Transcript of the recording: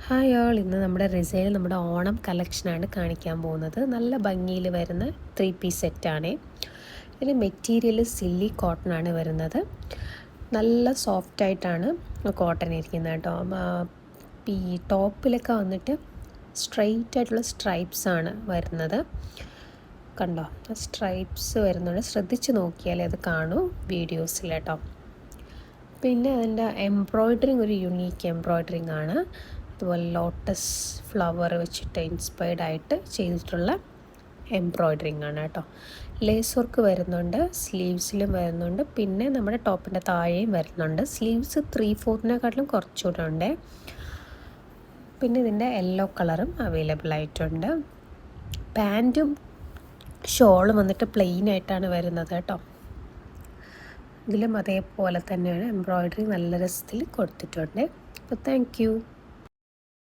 Hi all, ഇന്ന് നമ്മുടെ റിസയിൽ നമ്മുടെ ഓണം കളക്ഷനാണ് കാണിക്കാൻ പോകുന്നത്. നല്ല ഭംഗിയിൽ വരുന്ന 3 പീസ് സെറ്റാണ്. ഇതിന് മെറ്റീരിയൽ സില്ലി കോട്ടൺ ആണ് വരുന്നത്. നല്ല സോഫ്റ്റായിട്ടാണ് കോട്ടൺ ഇരിക്കുന്നത് കേട്ടോ. ഈ ടോപ്പിലൊക്കെ വന്നിട്ട് സ്ട്രെയിറ്റ് ആയിട്ടുള്ള സ്ട്രൈപ്സ് ആണ് വരുന്നത്. കണ്ടോ, സ്ട്രൈപ്സ് വരുന്നുണ്ട്. ശ്രദ്ധിച്ച് നോക്കിയാലേ അത് കാണൂ വീഡിയോസിൽ കേട്ടോ. പിന്നെ അതിൻ്റെ എംബ്രോയ്ഡറിങ് ഒരു യുണീക്ക് എംബ്രോയ്ഡറിങ് ആണ്. അതുപോലെ ലോട്ടസ് ഫ്ലവർ വെച്ചിട്ട് ഇൻസ്പയർഡ് ആയിട്ട് ചെയ്തിട്ടുള്ള എംബ്രോയ്ഡറിങ് ആണ് കേട്ടോ. ലേസ് വർക്ക് വരുന്നുണ്ട്, സ്ലീവ്സിലും വരുന്നുണ്ട്, പിന്നെ നമ്മുടെ ടോപ്പിൻ്റെ താഴെയും വരുന്നുണ്ട്. സ്ലീവ്സ് 3/4 കുറച്ചുകൂടെ ഉണ്ട്. പിന്നെ ഇതിൻ്റെ യെല്ലോ കളറും അവൈലബിൾ ആയിട്ടുണ്ട്. പാൻറ്റും ഷോളും വന്നിട്ട് പ്ലെയിൻ ആയിട്ടാണ് വരുന്നത് കേട്ടോ. ഇതിലും അതേപോലെ തന്നെയാണ് എംബ്രോയ്ഡറി നല്ല രസത്തിൽ കൊടുത്തിട്ടുണ്ട്. അപ്പോൾ താങ്ക് യു.